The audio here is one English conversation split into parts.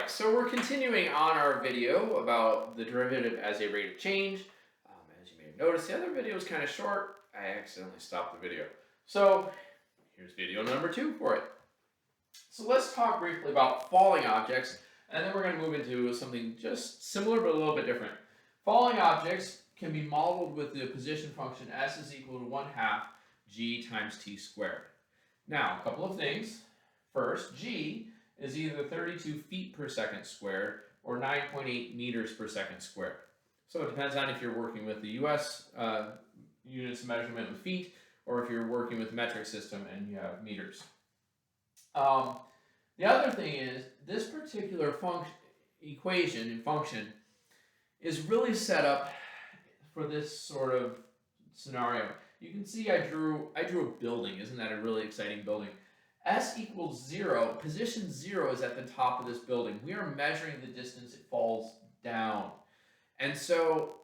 Alright, so we're continuing on our video about the derivative as a rate of change. As you may have noticed, the other video is kind of short. I accidentally stopped the video. So here's video number 2 for it. So let's talk briefly about falling objects, and then we're going to move into something just similar but a little bit different. Falling objects can be modeled with the position function s is equal to 1/2 g times t squared. Now, a couple of things. First, g is either 32 feet per second squared or 9.8 meters per second squared. So it depends on if you're working with the US units of measurement with feet, or if you're working with the metric system and you have meters. The other thing is, this particular function is really set up for this sort of scenario. You can see I drew a building. Isn't that a really exciting building? S equals 0, position 0 is at the top of this building. We are measuring the distance it falls down. And so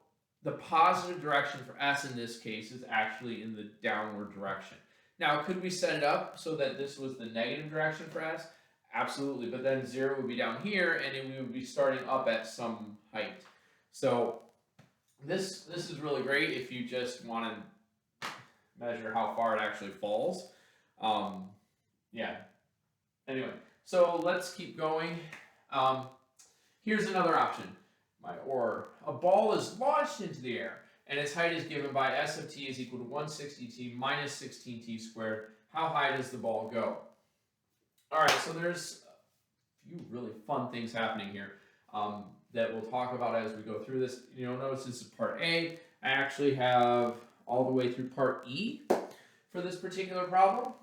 the positive direction for S in this case is actually in the downward direction. Now, could we set it up so that this was the negative direction for S? Absolutely, but then 0 would be down here and we would be starting up at some height. So this is really great if you just want to measure how far it actually falls. Yeah. Anyway, so let's keep going. Here's another option. A ball is launched into the air, and its height is given by s of t is equal to 160t minus 16t squared. How high does the ball go? All right, so there's a few really fun things happening here that we'll talk about as we go through this. You'll notice this is part A. I actually have all the way through part E for this particular problem.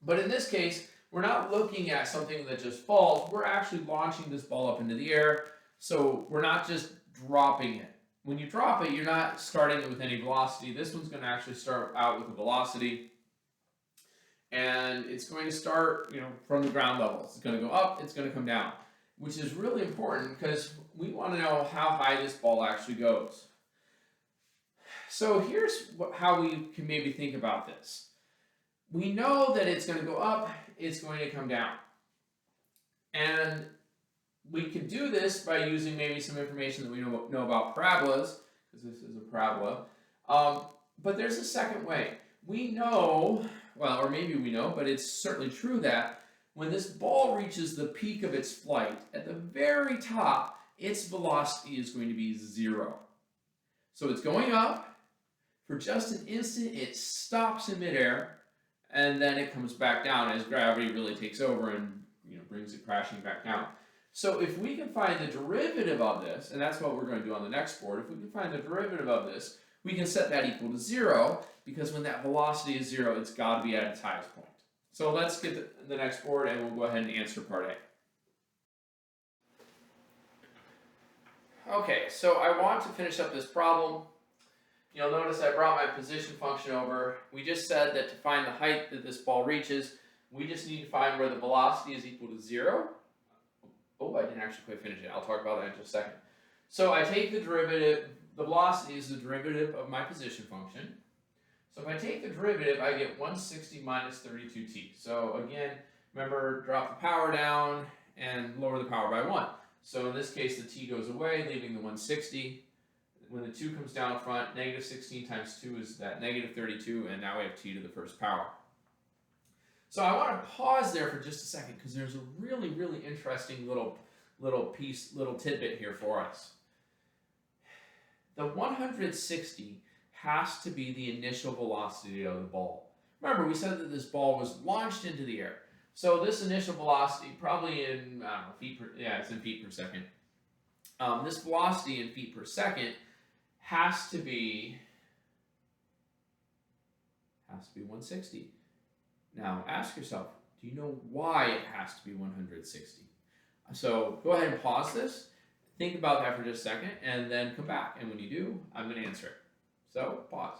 But in this case, we're not looking at something that just falls. We're actually launching this ball up into the air. So we're not just dropping it. When you drop it, you're not starting it with any velocity. This one's going to actually start out with a velocity. And it's going to start, from the ground level. It's going to go up, it's going to come down, which is really important because we want to know how high this ball actually goes. So here's how we can maybe think about this. We know that it's going to go up, it's going to come down. And we can do this by using maybe some information that we know about parabolas, because this is a parabola. But there's a second way. We know, or maybe we know, but it's certainly true that when this ball reaches the peak of its flight, at the very top, its velocity is going to be 0. So it's going up. For just an instant, it stops in midair. And then it comes back down as gravity really takes over and brings it crashing back down. So if we can find the derivative of this, and that's what we're going to do on the next board, if we can find the derivative of this, we can set that equal to 0, because when that velocity is 0, it's got to be at its highest point. So let's get the next board, and we'll go ahead and answer part A. Okay, so I want to finish up this problem. You'll notice I brought my position function over. We just said that to find the height that this ball reaches, we just need to find where the velocity is equal to 0. Oh, I didn't actually quite finish it. I'll talk about that in just a second. So I take the derivative. The velocity is the derivative of my position function. So if I take the derivative, I get 160 minus 32t. So again, remember, drop the power down and lower the power by 1. So in this case, the t goes away, leaving the 160. When the 2 comes down front, negative 16 times 2 is that negative 32, and now we have t to the first power. So I want to pause there for just a second because there's a really, really interesting little tidbit here for us. The 160 has to be the initial velocity of the ball. Remember, we said that this ball was launched into the air. So this initial velocity, probably in, it's in feet per second. This velocity in feet per second has to be 160. Now, ask yourself, do you know why it has to be 160? So go ahead and pause this, think about that for just a second, and then come back. And when you do, I'm going to answer it. So pause.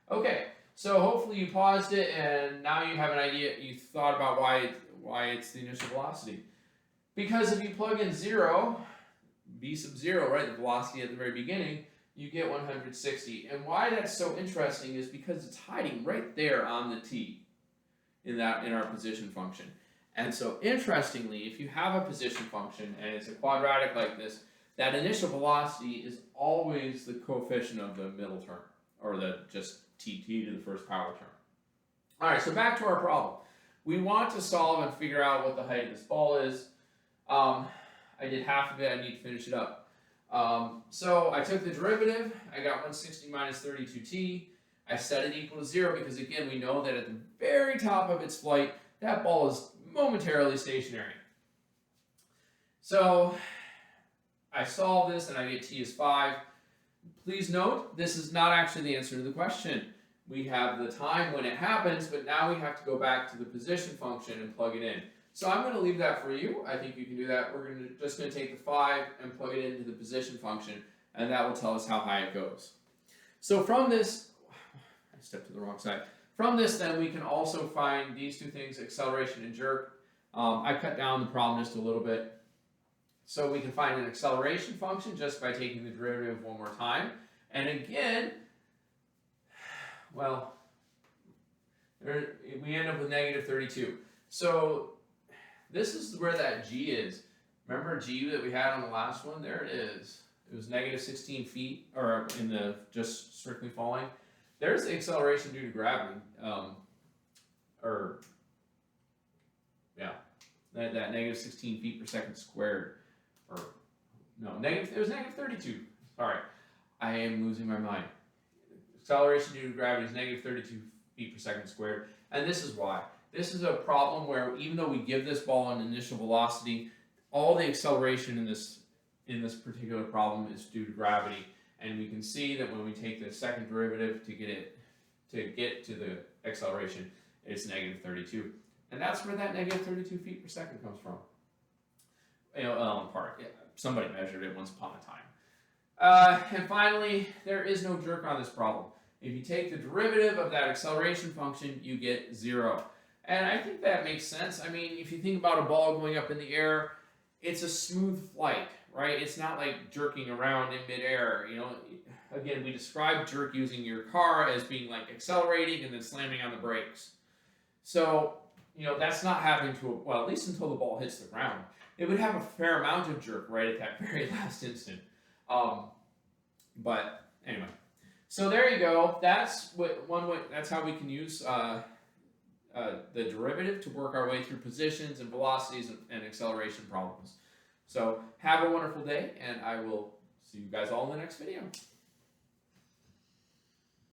Okay, so hopefully you paused it, and now you have an idea, you thought about why it's the initial velocity. Because if you plug in 0, v sub 0, right, the velocity at the very beginning, you get 160. And why that's so interesting is because it's hiding right there on the t in our position function. And so interestingly, if you have a position function and it's a quadratic like this, that initial velocity is always the coefficient of the middle term, or the just t to the first power term. All right, so back to our problem. We want to solve and figure out what the height of this ball is. I did half of it, I need to finish it up. So I took the derivative, I got 160 minus 32t. I set it equal to 0 because, again, we know that at the very top of its flight, that ball is momentarily stationary. So I solve this and I get t is 5. Please note, this is not actually the answer to the question. We have the time when it happens, but now we have to go back to the position function and plug it in. So I'm going to leave that for you. I think you can do that. We're just going to take the 5 and plug it into the position function, and that will tell us how high it goes. So from this, I stepped to the wrong side. From this, then, we can also find these two things, acceleration and jerk. I cut down the problem just a little bit. So we can find an acceleration function just by taking the derivative one more time. And again, well, we end up with negative 32. So this is where that g is. Remember g that we had on the last one? There it is. It was negative 16 feet, or in the just strictly falling. There's the acceleration due to gravity. That negative 16 feet per second squared. Or, no, it was negative 32. Sorry, I am losing my mind. Acceleration due to gravity is negative 32 feet per second squared. And this is why. This is a problem where even though we give this ball an initial velocity, all the acceleration in this particular problem is due to gravity. And we can see that when we take the second derivative to get to the acceleration, it's negative 32. And that's where that negative 32 feet per second comes from. Somebody measured it once upon a time. And finally, there is no jerk on this problem. If you take the derivative of that acceleration function, you get 0. And I think that makes sense. I mean, if you think about a ball going up in the air, it's a smooth flight, right? It's not like jerking around in midair. Again, we describe jerk using your car as being like accelerating and then slamming on the brakes. So, that's not happening at least until the ball hits the ground. It would have a fair amount of jerk right at that very last instant. But anyway, so there you go. That's one way. That's how we can use the derivative to work our way through positions and velocities and acceleration problems. So have a wonderful day, and I will see you guys all in the next video.